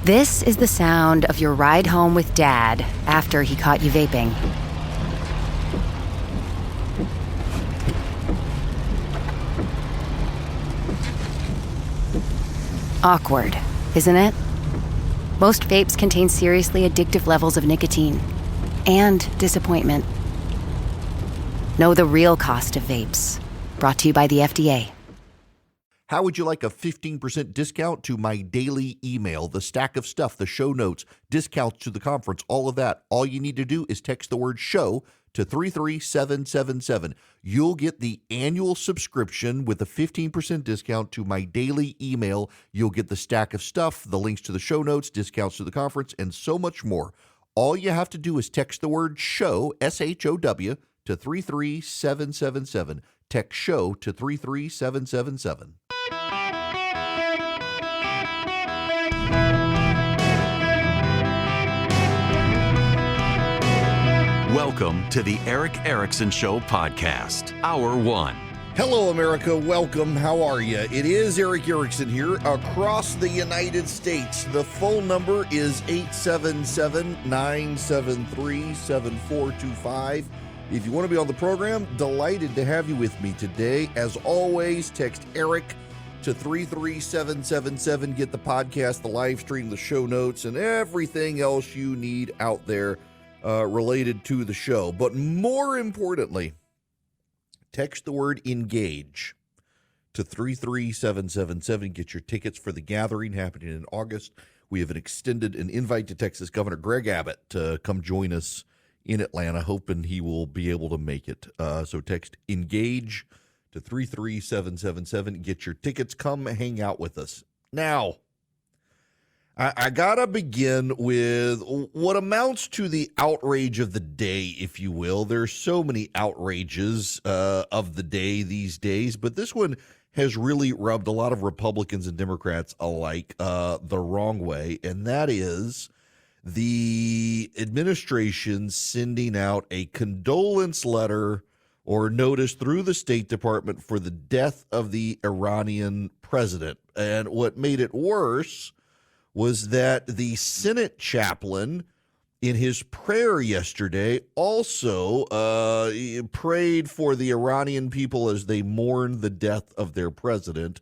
This is the sound of your ride home with Dad after he caught you vaping. Awkward, isn't it? Most vapes contain seriously addictive levels of nicotine and disappointment. Know the real cost of vapes. Brought to you by the FDA. How would you like a 15% discount to my daily email, the stack of stuff, the show notes, discounts to the conference, all of that? All you need to do is text the word show to 33777. You'll get the annual subscription with a 15% discount to my daily email. You'll get the stack of stuff, the links to the show notes, discounts to the conference, and so much more. All you have to do is text the word show, SHOW, to 33777. Text show to 33777. Welcome to the Eric Erickson Show podcast, Hour 1. Hello, America. Welcome. How are you? It is Eric Erickson here across the United States. The phone number is 877-973-7425. If you want to be on the program, delighted to have you with me today. As always, text Eric to 33777. Get the podcast, the live stream, the show notes, and everything else you need out there related to the show. But more importantly, text the word engage to 33777. Get your tickets for the gathering happening in August. We have extended an invite to Texas Governor Greg Abbott to come join us in Atlanta, hoping he will be able to make it. So text engage to 33777. Get your tickets. Come hang out with us. Now, I got to begin with what amounts to the outrage of the day, if you will. There's so many outrages of the day these days, but this one has really rubbed a lot of Republicans and Democrats alike the wrong way, and that is the administration sending out a condolence letter or notice through the State Department for the death of the Iranian president. And what made it worse was that the Senate chaplain, in his prayer yesterday, also prayed for the Iranian people as they mourn the death of their president,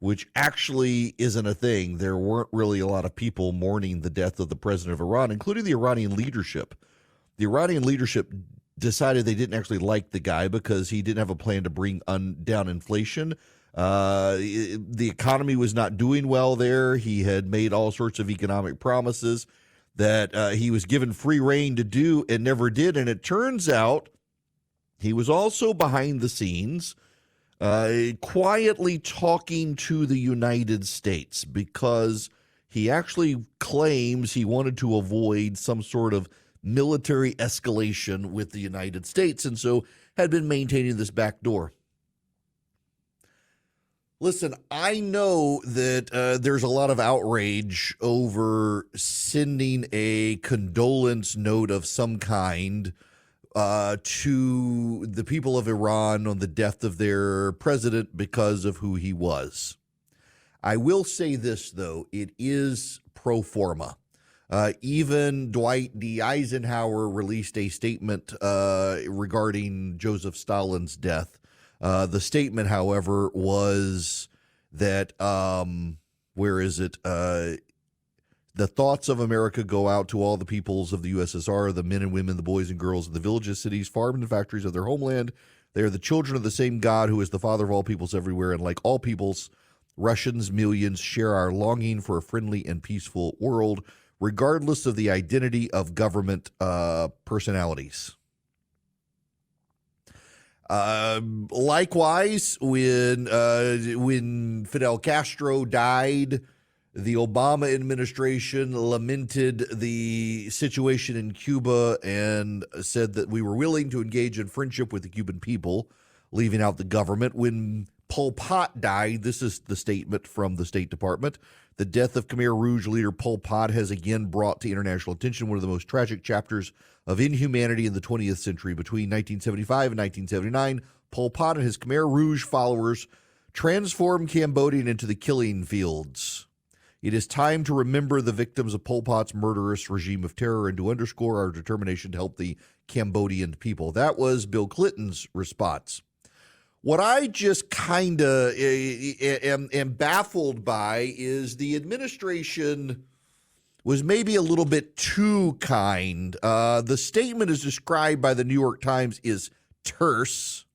which actually isn't a thing. There weren't really a lot of people mourning the death of the president of Iran, including the Iranian leadership. The Iranian leadership decided they didn't actually like the guy because he didn't have a plan to bring down inflation. The economy was not doing well there. He had made all sorts of economic promises that he was given free rein to do and never did. And it turns out he was also behind the scenes quietly talking to the United States because he actually claims he wanted to avoid some sort of military escalation with the United States, and so had been maintaining this back door. Listen, I know that there's a lot of outrage over sending a condolence note of some kind to the people of Iran on the death of their president because of who he was. I will say this, though, it is pro forma. Even Dwight D. Eisenhower released a statement regarding Joseph Stalin's death. The statement, however, was that, the thoughts of America go out to all the peoples of the USSR, the men and women, the boys and girls in the villages, cities, farms, and factories of their homeland. They are the children of the same God who is the father of all peoples everywhere. And like all peoples, Russians, millions, share our longing for a friendly and peaceful world, regardless of the identity of government personalities. Likewise, when Fidel Castro died, the Obama administration lamented the situation in Cuba and said that we were willing to engage in friendship with the Cuban people, leaving out the government. When Pol Pot died, this is the statement from the State Department: the death of Khmer Rouge leader Pol Pot has again brought to international attention one of the most tragic chapters of inhumanity in the 20th century. Between 1975 and 1979, Pol Pot and his Khmer Rouge followers transformed Cambodia into the killing fields. It is time to remember the victims of Pol Pot's murderous regime of terror and to underscore our determination to help the Cambodian people. That was Bill Clinton's response. What I just kind of am baffled by is the administration was maybe a little bit too kind. The statement is described by the New York Times as terse,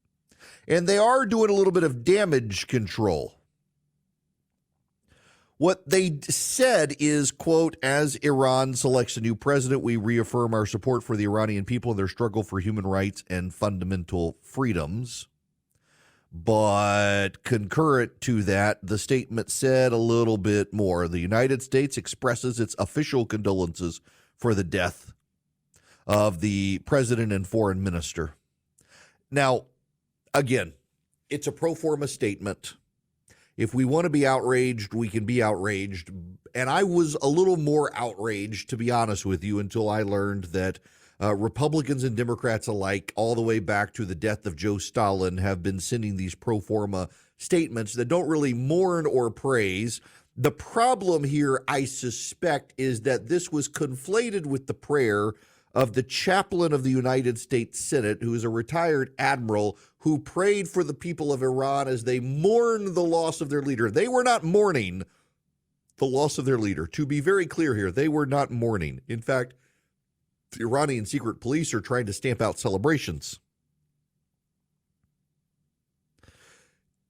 and they are doing a little bit of damage control. What they said is, quote, as Iran selects a new president, we reaffirm our support for the Iranian people in their struggle for human rights and fundamental freedoms. But concurrent to that, the statement said a little bit more. The United States expresses its official condolences for the death of the president and foreign minister. Now, again, it's a pro forma statement. If we want to be outraged, we can be outraged. And I was a little more outraged, to be honest with you, until I learned that Republicans and Democrats alike, all the way back to the death of Joe Stalin, have been sending these pro forma statements that don't really mourn or praise. The problem here, I suspect, is that this was conflated with the prayer of the chaplain of the United States Senate, who is a retired admiral who prayed for the people of Iran as they mourn the loss of their leader. They were not mourning the loss of their leader. To be very clear here, they were not mourning. In fact, the Iranian secret police are trying to stamp out celebrations.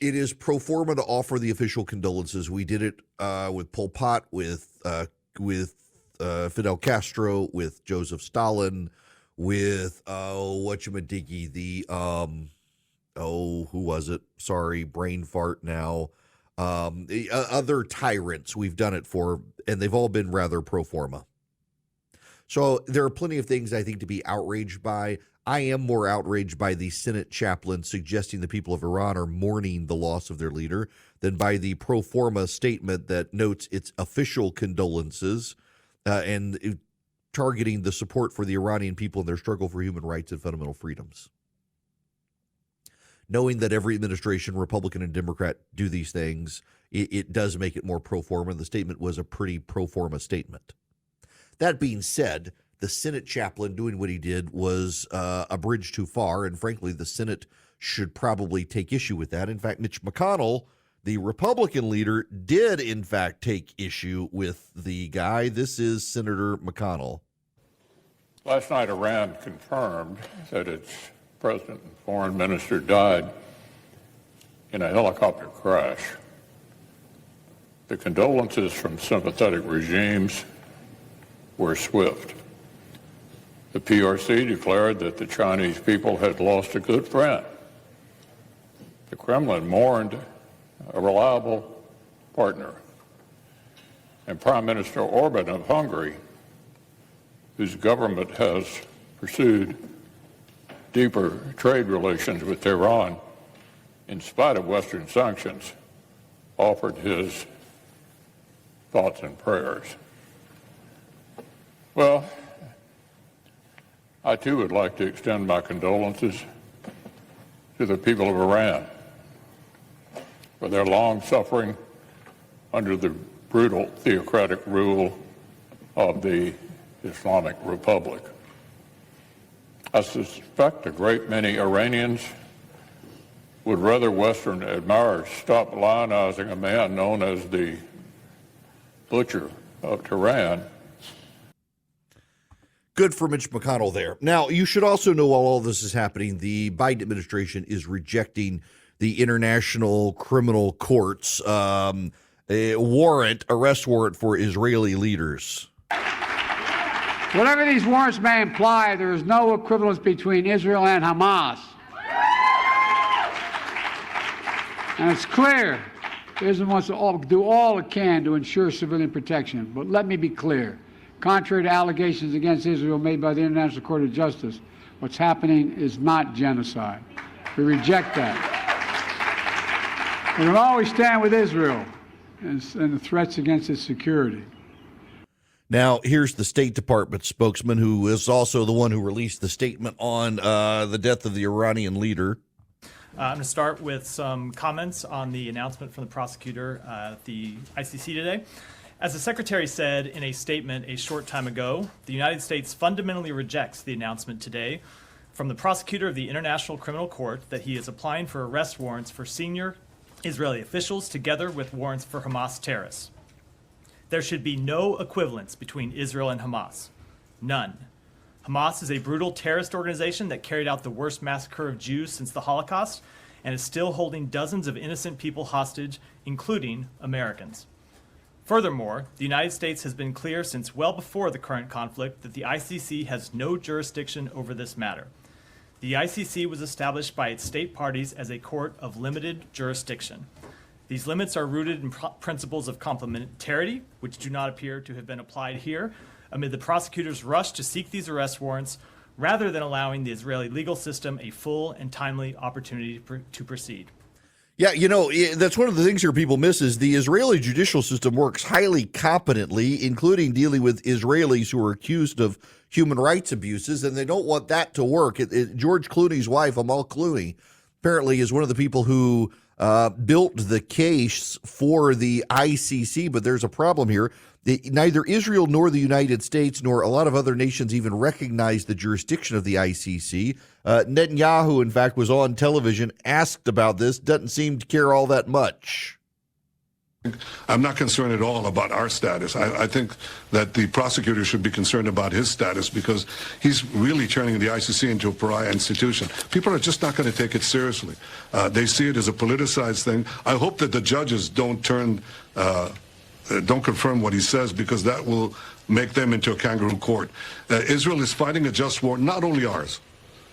It is pro forma to offer the official condolences. We did it with Pol Pot, with Fidel Castro, with Joseph Stalin, with who was it? Sorry, brain fart now. Other tyrants we've done it for, and they've all been rather pro forma. So there are plenty of things I think to be outraged by. I am more outraged by the Senate chaplain suggesting the people of Iran are mourning the loss of their leader than by the pro forma statement that notes its official condolences and targeting the support for the Iranian people in their struggle for human rights and fundamental freedoms. Knowing that every administration, Republican and Democrat, do these things, it does make it more pro forma. The statement was a pretty pro forma statement. That being said, the Senate chaplain doing what he did was a bridge too far, and frankly, the Senate should probably take issue with that. In fact, Mitch McConnell, the Republican leader, did in fact take issue with the guy. This is Senator McConnell. Last night, Iran confirmed that its president and foreign minister died in a helicopter crash. The condolences from sympathetic regimes were swift. The PRC declared that the Chinese people had lost a good friend. The Kremlin mourned a reliable partner. And Prime Minister Orban of Hungary, whose government has pursued deeper trade relations with Tehran in spite of Western sanctions, offered his thoughts and prayers. Well, I too would like to extend my condolences to the people of Iran for their long suffering under the brutal theocratic rule of the Islamic Republic. I suspect a great many Iranians would rather Western admirers stop lionizing a man known as the Butcher of Tehran. Good for Mitch McConnell there. Now, you should also know while all this is happening, the Biden administration is rejecting the International Criminal Court's arrest warrant for Israeli leaders. Whatever these warrants may imply, there is no equivalence between Israel and Hamas. And it's clear Israel wants to do all it can to ensure civilian protection. But let me be clear. Contrary to allegations against Israel made by the International Court of Justice, what's happening is not genocide. We reject that. We're going to always stand with Israel and the threats against its security. Now, here's the State Department spokesman, who is also the one who released the statement on the death of the Iranian leader. I'm going to start with some comments on the announcement from the prosecutor at the ICC today. As the Secretary said in a statement a short time ago, the United States fundamentally rejects the announcement today from the prosecutor of the International Criminal Court that he is applying for arrest warrants for senior Israeli officials together with warrants for Hamas terrorists. There should be no equivalence between Israel and Hamas. None. Hamas is a brutal terrorist organization that carried out the worst massacre of Jews since the Holocaust and is still holding dozens of innocent people hostage, including Americans. Furthermore, the United States has been clear since well before the current conflict that the ICC has no jurisdiction over this matter. The ICC was established by its state parties as a court of limited jurisdiction. These limits are rooted in principles of complementarity, which do not appear to have been applied here, amid the prosecutor's rush to seek these arrest warrants, rather than allowing the Israeli legal system a full and timely opportunity to proceed. Yeah, that's one of the things here people miss is the Israeli judicial system works highly competently, including dealing with Israelis who are accused of human rights abuses, and they don't want that to work. George Clooney's wife, Amal Clooney, apparently is one of the people who built the case for the ICC, but there's a problem here. Neither Israel nor the United States nor a lot of other nations even recognize the jurisdiction of the ICC. Netanyahu, in fact, was on television, asked about this, doesn't seem to care all that much. I'm not concerned at all about our status. I think that the prosecutor should be concerned about his status because he's really turning the ICC into a pariah institution. People are just not going to take it seriously. They see it as a politicized thing. I hope that the judges don't confirm what he says because that will make them into a kangaroo court. Israel is fighting a just war, not only ours,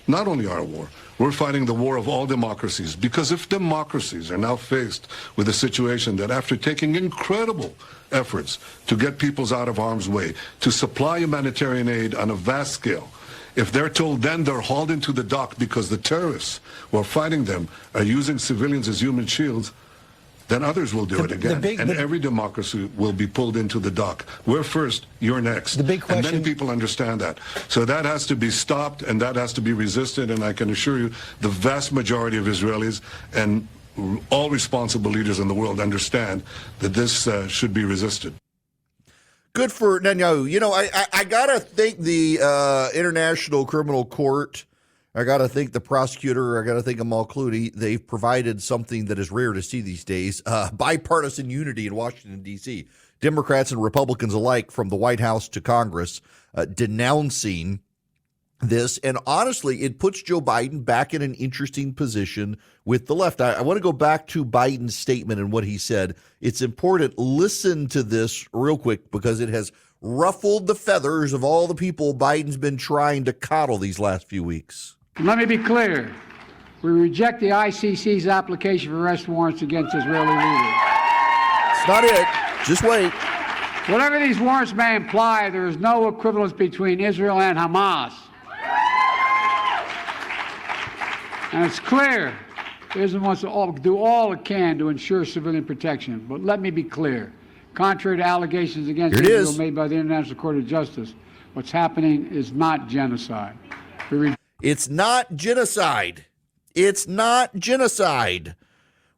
not only our war. We're fighting the war of all democracies because if democracies are now faced with a situation that after taking incredible efforts to get peoples out of harm's way, to supply humanitarian aid on a vast scale, if they're told then they're hauled into the dock because the terrorists who are fighting them are using civilians as human shields, then others will do it again. And every democracy will be pulled into the dock. We're first, you're next. The big question, and many people understand that. So that has to be stopped and that has to be resisted. And I can assure you the vast majority of Israelis and all responsible leaders in the world understand that this should be resisted. Good for Netanyahu. I got to thank the International Criminal Court. I got to thank the prosecutor. I got to thank Amal Clooney. They've provided something that is rare to see these days, bipartisan unity in Washington, D.C. Democrats and Republicans alike from the White House to Congress denouncing this. And honestly, it puts Joe Biden back in an interesting position with the left. I want to go back to Biden's statement and what he said. It's important. Listen to this real quick because it has ruffled the feathers of all the people Biden's been trying to coddle these last few weeks. Let me be clear. We reject the ICC's application for arrest warrants against Israeli leaders. It's not it. Just wait. Whatever these warrants may imply, there is no equivalence between Israel and Hamas. And it's clear Israel wants to do all it can to ensure civilian protection. But let me be clear. Contrary to allegations against Israel made by the International Court of Justice, what's happening is not genocide. It's not genocide. It's not genocide.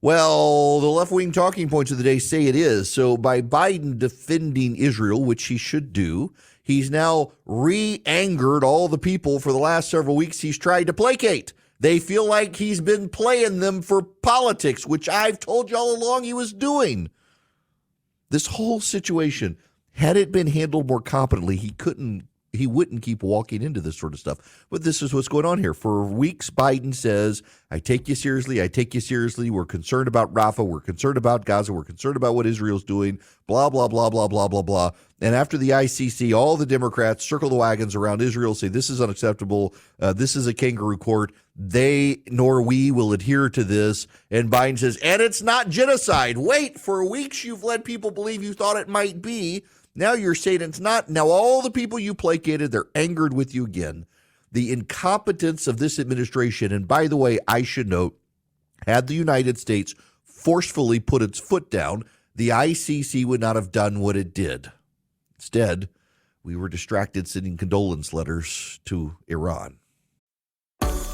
Well, the left-wing talking points of the day say it is. So by Biden defending Israel, which he should do, he's now re-angered all the people for the last several weeks he's tried to placate. They feel like he's been playing them for politics, which I've told you all along he was doing. This whole situation, had it been handled more competently, he wouldn't keep walking into this sort of stuff. But this is what's going on here. For weeks, Biden says, I take you seriously. I take you seriously. We're concerned about Rafah. We're concerned about Gaza. We're concerned about what Israel's doing, blah, blah, blah, blah, blah, blah, blah. And after the ICC, all the Democrats circle the wagons around Israel, say this is unacceptable. This is a kangaroo court. They nor we will adhere to this. And Biden says, and it's not genocide. Wait, for weeks you've led people believe you thought it might be. Now you're saying it's not. Now all the people you placated, they're angered with you again. The incompetence of this administration, and by the way, I should note, had the United States forcefully put its foot down, the ICC would not have done what it did. Instead, we were distracted sending condolence letters to Iran.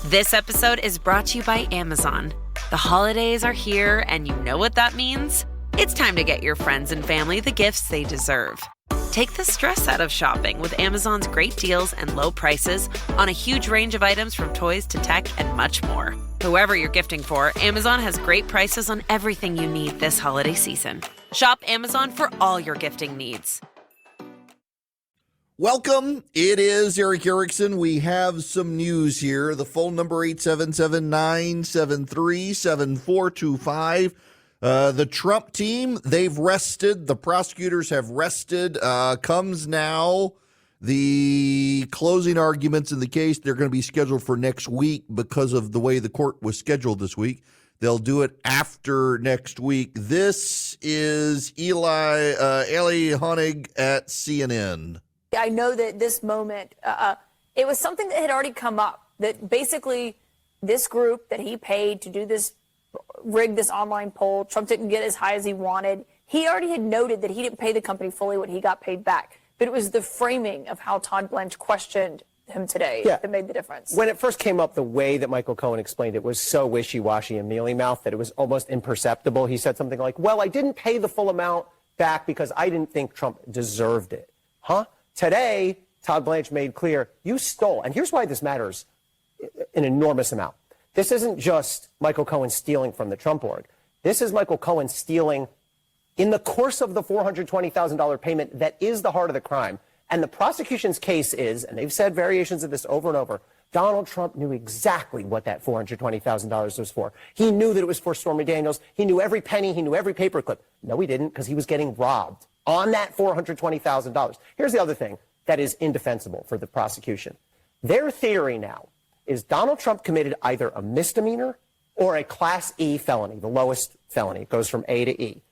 This episode is brought to you by Amazon. The holidays are here, and you know what that means. It's time to get your friends and family the gifts they deserve. Take the stress out of shopping with Amazon's great deals and low prices on a huge range of items from toys to tech and much more. Whoever you're gifting for, Amazon has great prices on everything you need this holiday season. Shop Amazon for all your gifting needs. Welcome. It is Eric Erickson. We have some news here. The phone number 877-973-7425. The Trump team, they've rested. The prosecutors have rested. Comes now the closing arguments in the case. They're going to be scheduled for next week because of the way the court was scheduled this week. They'll do it after next week. This is Eli Honig at CNN. I know that this moment, it was something that had already come up, that basically this group that he paid to do this, rig this online poll, Trump didn't get as high as he wanted. He already had noted that he didn't pay the company fully what he got paid back. But it was the framing of how Todd Blanche questioned him today that made the difference. When it first came up, the way that Michael Cohen explained it was so wishy-washy and mealy-mouthed that it was almost imperceptible. He said something like, well, I didn't pay the full amount back because I didn't think Trump deserved it. Huh? Today, Todd Blanche made clear, you stole. And here's why this matters an enormous amount. This isn't just Michael Cohen stealing from the Trump org. This is Michael Cohen stealing in the course of the $420,000 payment that is the heart of the crime. And the prosecution's case is, and they've said variations of this over and over, Donald Trump knew exactly what that $420,000 was for. He knew that it was for Stormy Daniels. He knew every penny. He knew every paperclip. No, he didn't, because he was getting robbed on that $420,000. Here's the other thing that is indefensible for the prosecution. Their theory now is Donald Trump committed either a misdemeanor or a Class E felony, the lowest felony. It goes from A to E.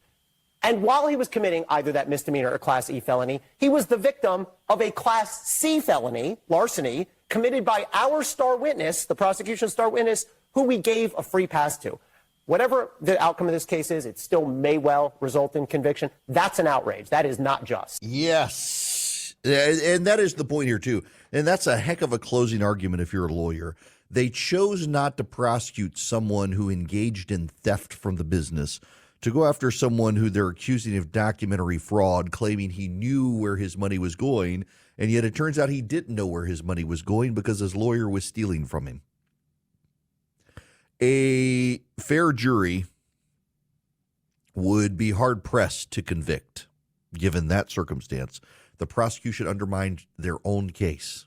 And while he was committing either that misdemeanor or Class E felony, he was the victim of a Class C felony, larceny, committed by our star witness, the prosecution's star witness, who we gave a free pass to. Whatever the outcome of this case is, it still may well result in conviction. That's an outrage. That is not just. Yes. And that is the point here, too. And that's a heck of a closing argument if you're a lawyer. They chose not to prosecute someone who engaged in theft from the business, to go after someone who they're accusing of documentary fraud, claiming he knew where his money was going, and yet it turns out he didn't know where his money was going because his lawyer was stealing from him. A fair jury would be hard-pressed to convict, given that circumstance. The prosecution undermined their own case.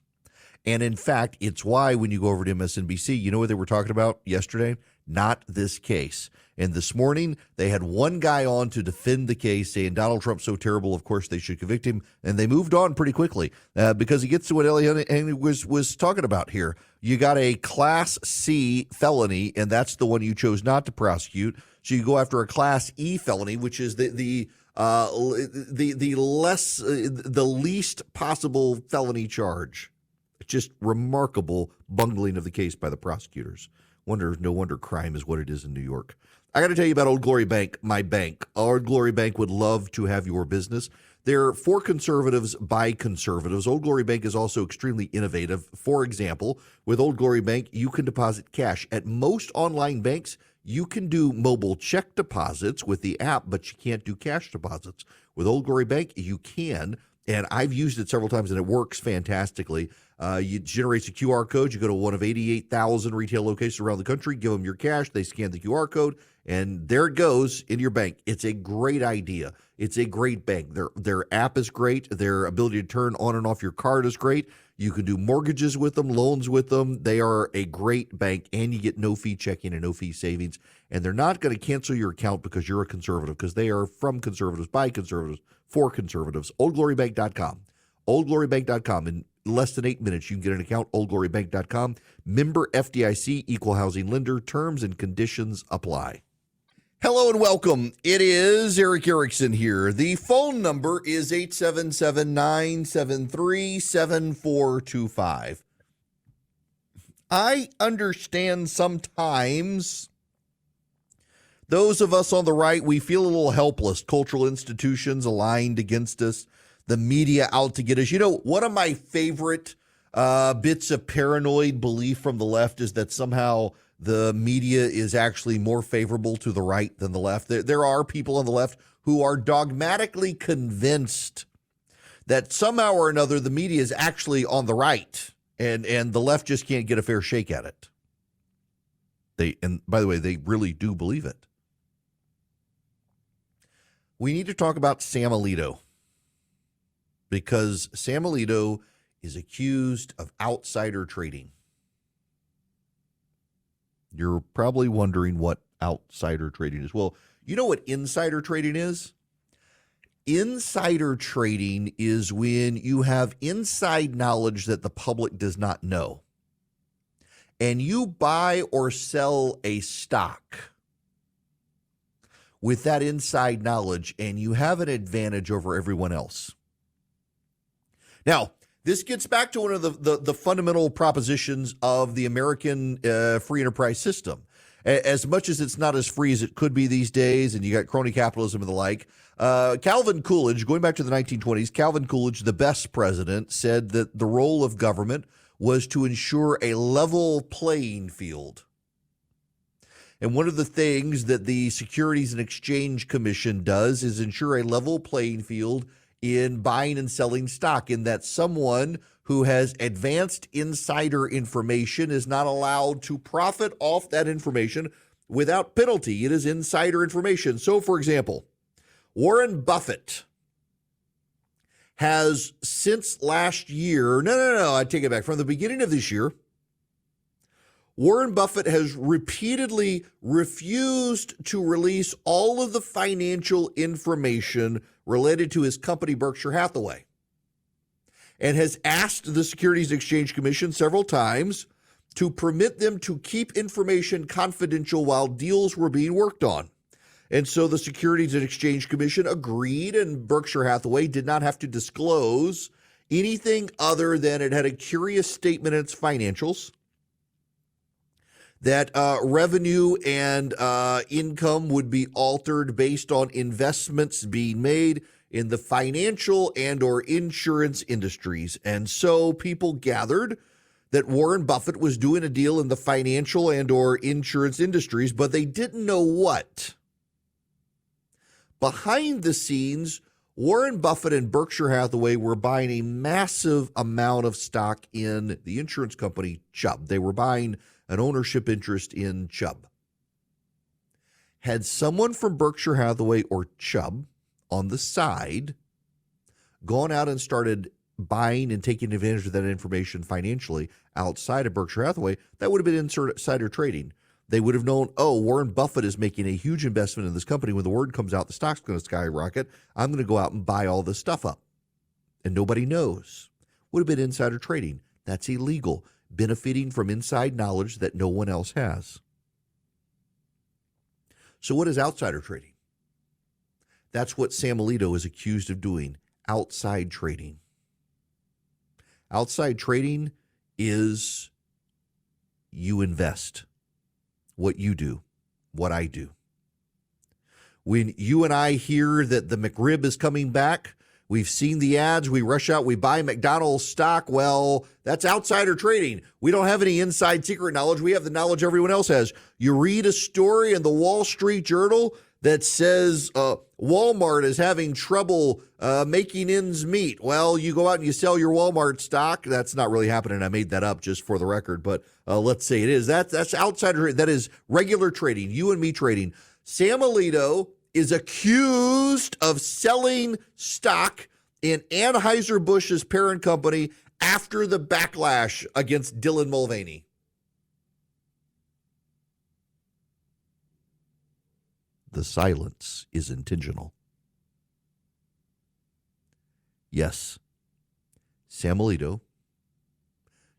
And in fact, it's why when you go over to MSNBC, you know what they were talking about yesterday? Not this case. And this morning, they had one guy on to defend the case, saying Donald Trump's so terrible, of course they should convict him. And they moved on pretty quickly because he gets to what Ellie was talking about here. You got a Class C felony, and that's the one you chose not to prosecute. So you go after a Class E felony, which is the least possible felony charge. Just remarkable bungling of the case by the prosecutors. No wonder crime is what it is in New York. I got to tell you about Old Glory Bank, my bank. Old Glory Bank would love to have your business. They're for conservatives by conservatives. Old Glory Bank is also extremely innovative. For example, with Old Glory Bank, you can deposit cash. At most online banks, you can do mobile check deposits with the app, but you can't do cash deposits. With Old Glory Bank, you can. And I've used it several times, and it works fantastically. It generates a QR code. You go to one of 88,000 retail locations around the country, give them your cash. They scan the QR code, and there it goes in your bank. It's a great idea. It's a great bank. Their app is great. Their ability to turn on and off your card is great. You can do mortgages with them, loans with them. They are a great bank, and you get no-fee checking and no-fee savings. And they're not going to cancel your account because you're a conservative, because they are from conservatives, by conservatives, for conservatives. OldGloryBank.com. OldGloryBank.com. In less than 8 minutes, you can get an account, OldGloryBank.com. Member FDIC, equal housing lender. Terms and conditions apply. Hello and welcome. It is Eric Erickson here. The phone number is 877-973-7425. I understand sometimes those of us on the right, we feel a little helpless. Cultural institutions aligned against us, the media out to get us. You know, one of my favorite bits of paranoid belief from the left is that somehow the media is actually more favorable to the right than the left. There are people on the left who are dogmatically convinced that somehow or another the media is actually on the right, and the left just can't get a fair shake at it. And by the way, they really do believe it. We need to talk about Sam Alito, because Sam Alito is accused of outsider trading. You're probably wondering what outsider trading is. Well, you know what insider trading is? Insider trading is when you have inside knowledge that the public does not know, and you buy or sell a stock with that inside knowledge, and you have an advantage over everyone else. Now, this gets back to one of the fundamental propositions of the American free enterprise system. As much as it's not as free as it could be these days, and you got crony capitalism and the like, Calvin Coolidge, going back to the 1920s, Calvin Coolidge, the best president, said that the role of government was to ensure a level playing field. And one of the things that the Securities and Exchange Commission does is ensure a level playing field in buying and selling stock, in that someone who has advanced insider information is not allowed to profit off that information without penalty. It is insider information. So, for example, Warren Buffett has since last year, no, I take it back, from the beginning of this year, Warren Buffett has repeatedly refused to release all of the financial information related to his company, Berkshire Hathaway, and has asked the Securities and Exchange Commission several times to permit them to keep information confidential while deals were being worked on. And so the Securities and Exchange Commission agreed, and Berkshire Hathaway did not have to disclose anything other than it had a curious statement in its financials that revenue and income would be altered based on investments being made in the financial and or insurance industries. And so people gathered that Warren Buffett was doing a deal in the financial and or insurance industries, but they didn't know what. Behind the scenes, Warren Buffett and Berkshire Hathaway were buying a massive amount of stock in the insurance company Chubb. They were buying an ownership interest in Chubb. Had someone from Berkshire Hathaway or Chubb on the side gone out and started buying and taking advantage of that information financially outside of Berkshire Hathaway, that would have been insider trading. They would have known, oh, Warren Buffett is making a huge investment in this company. When the word comes out, the stock's going to skyrocket. I'm going to go out and buy all this stuff up. And nobody knows. Would have been insider trading. That's illegal. Benefiting from inside knowledge that no one else has. So what is outsider trading? That's what Sam Alito is accused of doing, outside trading. Outside trading is you invest. What you do, what I do. When you and I hear that the McRib is coming back, we've seen the ads, we rush out, we buy McDonald's stock. Well, that's outsider trading. We don't have any inside secret knowledge. We have the knowledge everyone else has. You read a story in the Wall Street Journal that says Walmart is having trouble making ends meet. Well, you go out and you sell your Walmart stock. That's not really happening. I made that up just for the record, but let's say it is. That's outsider. That is regular trading, you and me trading. Sam Alito is accused of selling stock in Anheuser-Busch's parent company after the backlash against Dylan Mulvaney. The silence is intentional. Yes, Sam Alito,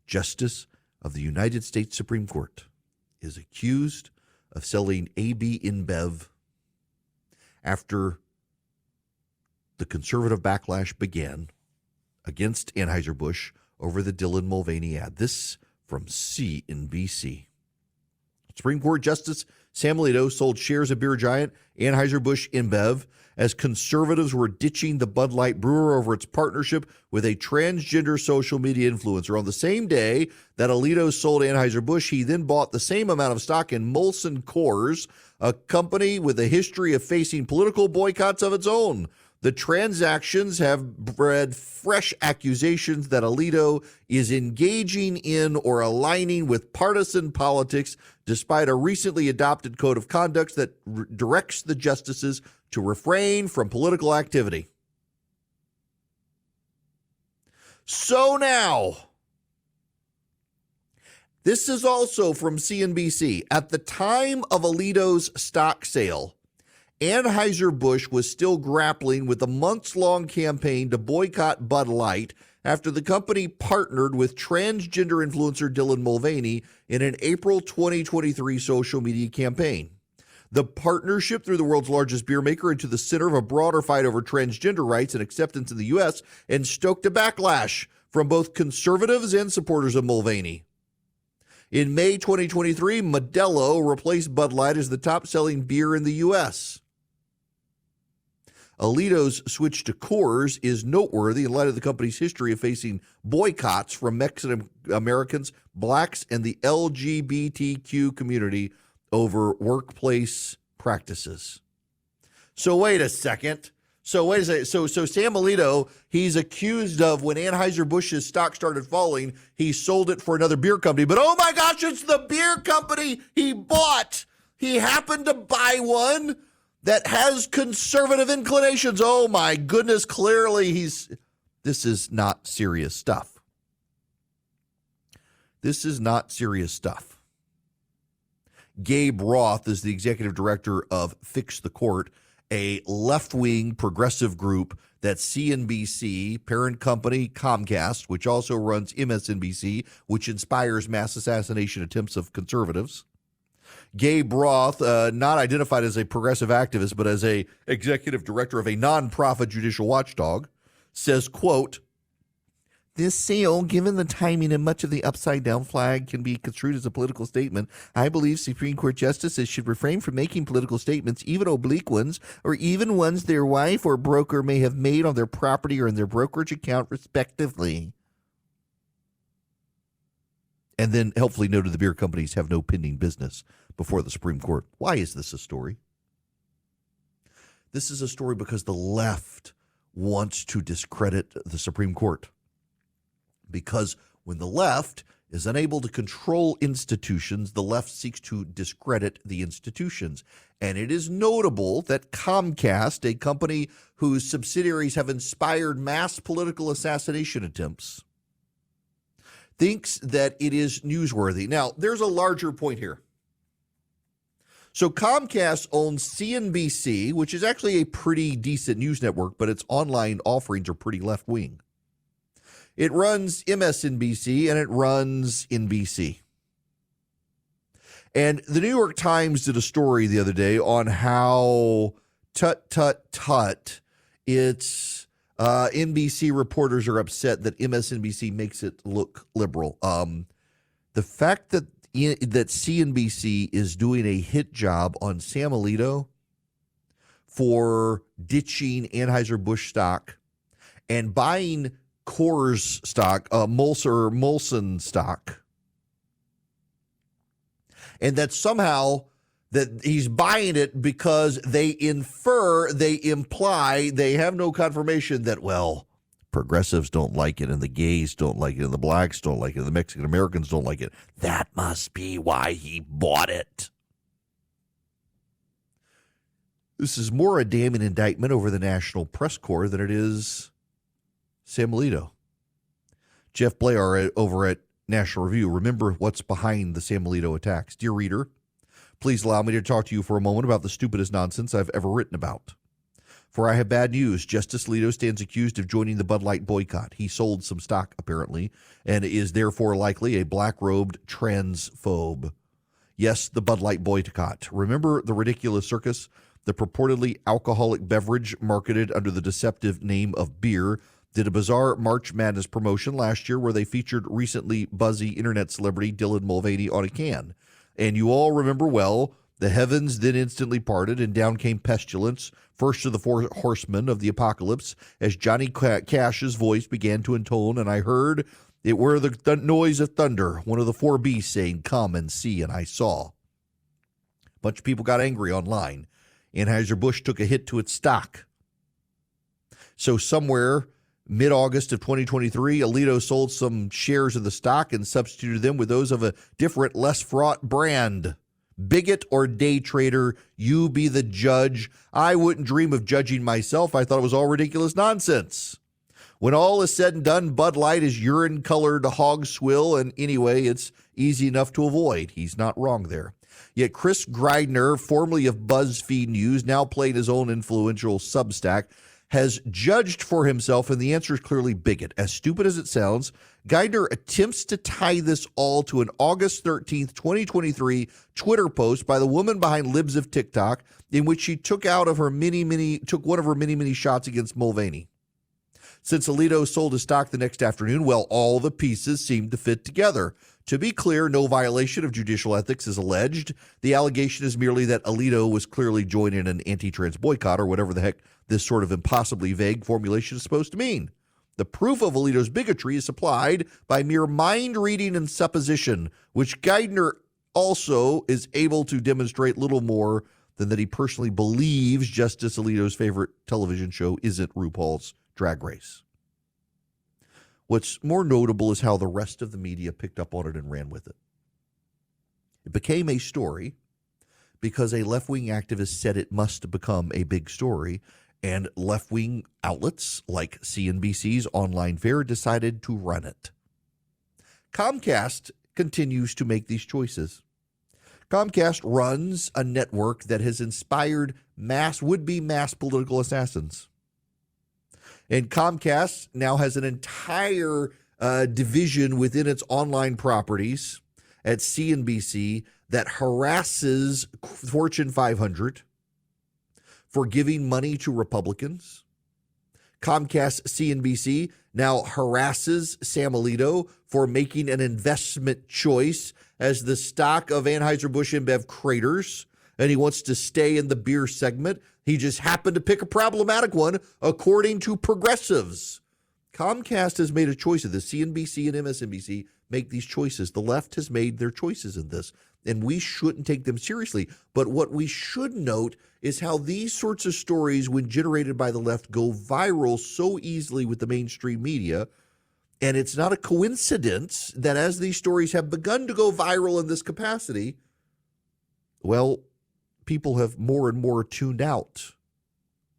Justice of the United States Supreme Court, is accused of selling AB InBev after the conservative backlash began against Anheuser-Busch over the Dylan Mulvaney ad. This from CNBC. Supreme Court Justice Sam Alito sold shares of beer giant Anheuser-Busch InBev as conservatives were ditching the Bud Light brewer over its partnership with a transgender social media influencer. On the same day that Alito sold Anheuser-Busch, he then bought the same amount of stock in Molson Coors, a company with a history of facing political boycotts of its own. The transactions have bred fresh accusations that Alito is engaging in or aligning with partisan politics, despite a recently adopted code of conduct that directs the justices to refrain from political activity. So now, this is also from CNBC. At the time of Alito's stock sale, Anheuser-Busch was still grappling with a months-long campaign to boycott Bud Light after the company partnered with transgender influencer Dylan Mulvaney in an April 2023 social media campaign. The partnership threw the world's largest beer maker into the center of a broader fight over transgender rights and acceptance in the U.S. and stoked a backlash from both conservatives and supporters of Mulvaney. In May 2023, Modelo replaced Bud Light as the top-selling beer in the U.S. Alito's switch to Coors is noteworthy in light of the company's history of facing boycotts from Mexican Americans, blacks, and the LGBTQ community over workplace practices. So wait a second. So Sam Alito, he's accused of, when Anheuser-Busch's stock started falling, he sold it for another beer company. But oh my gosh, it's the beer company he bought. He happened to buy one that has conservative inclinations. Oh my goodness, clearly this is not serious stuff. This is not serious stuff. Gabe Roth is the executive director of Fix the Court, a left-wing progressive group that CNBC, parent company Comcast, which also runs MSNBC, which inspires mass assassination attempts of conservatives. Gabe Roth, not identified as a progressive activist, but as a executive director of a nonprofit judicial watchdog, says, quote, "This sale, given the timing and much of the upside-down flag, can be construed as a political statement. I believe Supreme Court justices should refrain from making political statements, even oblique ones, or even ones their wife or broker may have made on their property or in their brokerage account, respectively." And then helpfully noted the beer companies have no pending business before the Supreme Court. Why is this a story? This is a story because the left wants to discredit the Supreme Court. Because when the left is unable to control institutions, the left seeks to discredit the institutions. And it is notable that Comcast, a company whose subsidiaries have inspired mass political assassination attempts, thinks that it is newsworthy. Now, there's a larger point here. So Comcast owns CNBC, which is actually a pretty decent news network, but its online offerings are pretty left-wing. It runs MSNBC and it runs NBC. And the New York Times did a story the other day on how its NBC reporters are upset that MSNBC makes it look liberal. The fact that CNBC is doing a hit job on Sam Alito for ditching Anheuser-Busch stock and buying Coors stock, Molson stock, and that somehow that he's buying it because they imply, they have no confirmation that, well, progressives don't like it and the gays don't like it and the blacks don't like it and the Mexican Americans don't like it. That must be why he bought it. This is more a damning indictment over the National Press Corps than it is Sam Alito. Jeff Blair over at National Review. Remember what's behind the Sam Alito attacks. Dear reader, please allow me to talk to you for a moment about the stupidest nonsense I've ever written about. For I have bad news. Justice Alito stands accused of joining the Bud Light boycott. He sold some stock, apparently, and is therefore likely a black-robed transphobe. Yes, the Bud Light boycott. Remember the ridiculous circus? The purportedly alcoholic beverage marketed under the deceptive name of beer did a bizarre March Madness promotion last year where they featured recently buzzy internet celebrity Dylan Mulvaney on a can. And you all remember well The heavens then instantly parted, and down came pestilence, first of the four horsemen of the apocalypse, as Johnny Cash's voice began to intone, and I heard it were the noise of thunder, one of the four beasts saying, "Come and see," and I saw. A bunch of people got angry online. Anheuser-Busch took a hit to its stock. So somewhere mid-August of 2023, Alito sold some shares of the stock and substituted them with those of a different, less fraught brand. Bigot or day trader, you be the judge. I wouldn't dream of judging myself. I thought it was all ridiculous nonsense. When all is said and done, Bud Light is urine-colored hog swill, and anyway, it's easy enough to avoid. He's not wrong there. Yet Chris Greidner, formerly of BuzzFeed News, now playing his own influential Substack, has judged for himself, and the answer is clearly bigot. As stupid as it sounds, Geithner attempts to tie this all to an August 13th, 2023 Twitter post by the woman behind Libs of TikTok, in which she took one of her many shots against Mulvaney. Since Alito sold his stock the next afternoon, well, all the pieces seem to fit together. To be clear, no violation of judicial ethics is alleged. The allegation is merely that Alito was clearly joining an anti-trans boycott, or whatever the heck this sort of impossibly vague formulation is supposed to mean. The proof of Alito's bigotry is supplied by mere mind reading and supposition, which Geithner also is able to demonstrate little more than that he personally believes Justice Alito's favorite television show isn't RuPaul's Drag Race. What's more notable is how the rest of the media picked up on it and ran with it. It became a story because a left-wing activist said it must become a big story, and left-wing outlets like CNBC's Online Fair decided to run it. Comcast continues to make these choices. Comcast runs a network that has inspired would-be mass political assassins. And Comcast now has an entire division within its online properties at CNBC that harasses Fortune 500 for giving money to Republicans. Comcast CNBC now harasses Sam Alito for making an investment choice as the stock of Anheuser-Busch InBev craters, and he wants to stay in the beer segment. He just happened to pick a problematic one, according to progressives. Comcast has made a choice of this. CNBC and MSNBC make these choices. The left has made their choices in this, and we shouldn't take them seriously. But what we should note is how these sorts of stories, when generated by the left, go viral so easily with the mainstream media. And it's not a coincidence that as these stories have begun to go viral in this capacity, well, people have more and more tuned out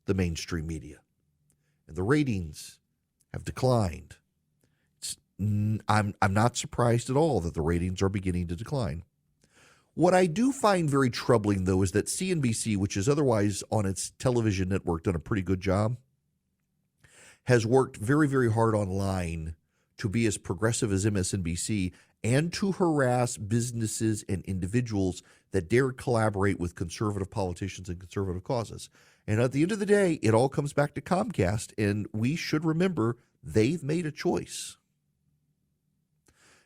the mainstream media, and the ratings have declined. I'm not surprised at all that the ratings are beginning to decline. What I do find very troubling, though, is that CNBC, which is otherwise on its television network done a pretty good job, has worked very, very hard online to be as progressive as MSNBC and to harass businesses and individuals that dare collaborate with conservative politicians and conservative causes. And at the end of the day, it all comes back to Comcast, and we should remember they've made a choice.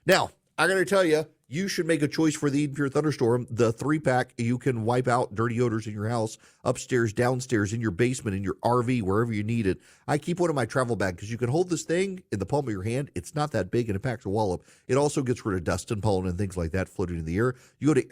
Now, I got to tell you, you should make a choice for the Eden Pure Thunderstorm, the 3-pack. You can wipe out dirty odors in your house, upstairs, downstairs, in your basement, in your RV, wherever you need it. I keep one in my travel bag because you can hold this thing in the palm of your hand. It's not that big, and it packs a wallop. It also gets rid of dust and pollen and things like that floating in the air. You go to you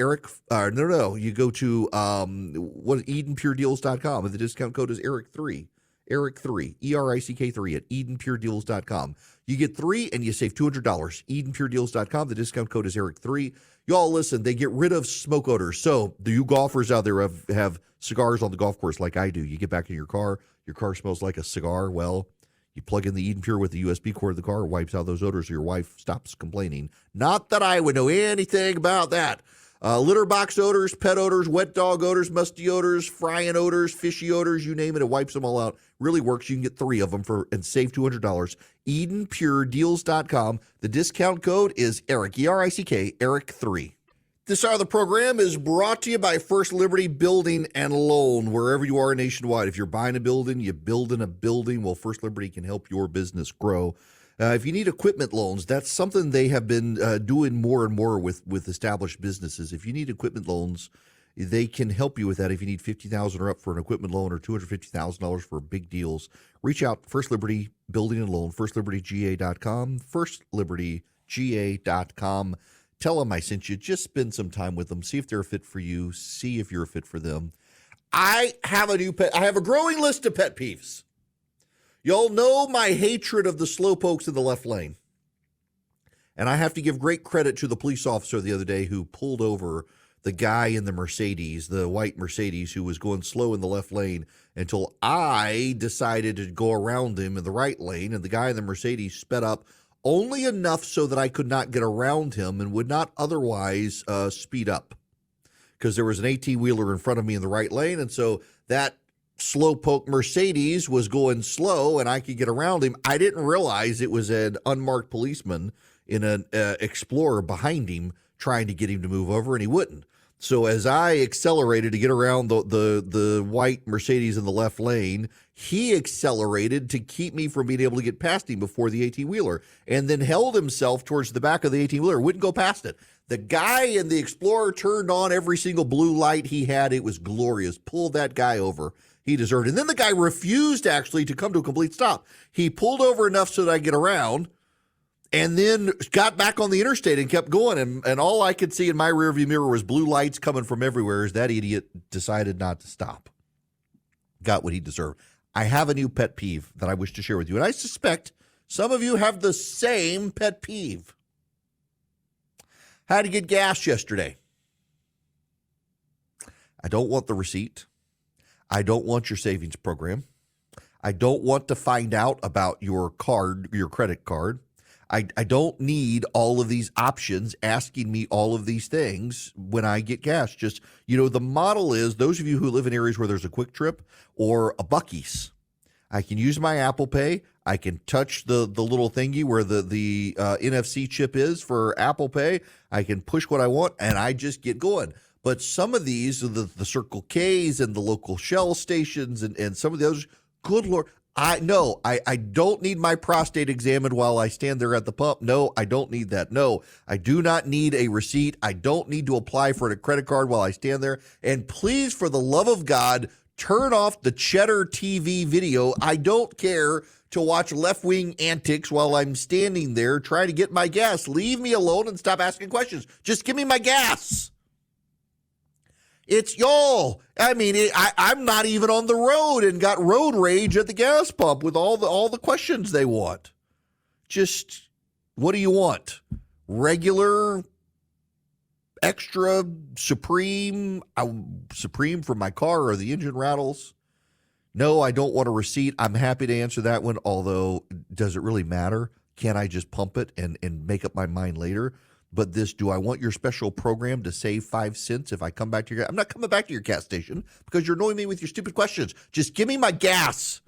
go to EdenPureDeals.com, and the discount code is ERIC3. ERIC3, ERICK3 at EdenPureDeals.com. You get 3 and you save $200. EdenPureDeals.com. The discount code is ERIC3. Y'all listen, they get rid of smoke odors. So do you golfers out there have cigars on the golf course like I do? You get back in your car smells like a cigar. Well, you plug in the Eden Pure with the USB cord of the car, it wipes out those odors so your wife stops complaining. Not that I would know anything about that. Litter box odors, pet odors, wet dog odors, musty odors, frying odors, fishy odors, you name it, it wipes them all out. Really works. You can get 3 of them and save $200. EdenPureDeals.com. The discount code is ERIC, E-R-I-C-K, ERIC3. This hour of the program is brought to you by First Liberty Building and Loan, wherever you are nationwide. If you're buying a building, you're building a building, well, First Liberty can help your business grow. If you need equipment loans, that's something they have been doing more and more with established businesses. If you need equipment loans, They can help you with that if you need $50,000 or up for an equipment loan or $250,000 for big deals. Reach out, First Liberty Building and Loan, firstlibertyga.com, firstlibertyga.com. Tell them I sent you. Just spend some time with them. See if they're a fit for you. See if you're a fit for them. I have a growing list of pet peeves. Y'all know my hatred of the slowpokes in the left lane. And I have to give great credit to the police officer the other day who pulled over the guy in the Mercedes, the white Mercedes, who was going slow in the left lane until I decided to go around him in the right lane. And the guy in the Mercedes sped up only enough so that I could not get around him and would not otherwise speed up because there was an 18-wheeler in front of me in the right lane. And so that slowpoke Mercedes was going slow and I could get around him. I didn't realize it was an unmarked policeman in an Explorer behind him trying to get him to move over, and he wouldn't. So as I accelerated to get around the white Mercedes in the left lane, he accelerated to keep me from being able to get past him before the 18-wheeler, and then held himself towards the back of the 18-wheeler, wouldn't go past it. The guy in the Explorer turned on every single blue light he had. It was glorious. Pulled that guy over. He deserved it. And then the guy refused actually to come to a complete stop. He pulled over enough so that I get around, and then got back on the interstate and kept going. And all I could see in my rearview mirror was blue lights coming from everywhere as that idiot decided not to stop. Got what he deserved. I have a new pet peeve that I wish to share with you. And I suspect some of you have the same pet peeve. Had to get gas yesterday. I don't want the receipt. I don't want your savings program. I don't want to find out about your card, your credit card. I don't need all of these options asking me all of these things when I get gas. Just, the model is those of you who live in areas where there's a Quick Trip or a Buc-ee's, I can use my Apple Pay. I can touch the little thingy where the NFC chip is for Apple Pay. I can push what I want, and I just get going. But some of these, the Circle K's and the local Shell stations and some of the others, good Lord, I don't need my prostate examined while I stand there at the pump. No, I don't need that. No, I do not need a receipt. I don't need to apply for a credit card while I stand there. And please, for the love of God, turn off the Cheddar TV video. I don't care to watch left-wing antics while I'm standing there trying to get my gas. Leave me alone and stop asking questions. Just give me my gas. It's y'all. I mean, I'm not even on the road and got road rage at the gas pump with all the questions they want. Just, what do you want? Regular, extra, supreme for my car or the engine rattles? No, I don't want a receipt. I'm happy to answer that one, although does it really matter? Can't I just pump it and make up my mind later? But do I want your special program to save 5 cents if I come back to your gas? I'm not coming back to your gas station because you're annoying me with your stupid questions. Just give me my gas.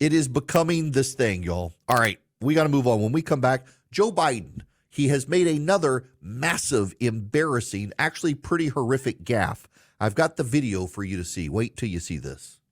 It is becoming this thing, y'all. All right, we got to move on. When we come back, Joe Biden, he has made another massive, embarrassing, actually pretty horrific gaffe. I've got the video for you to see. Wait till you see this.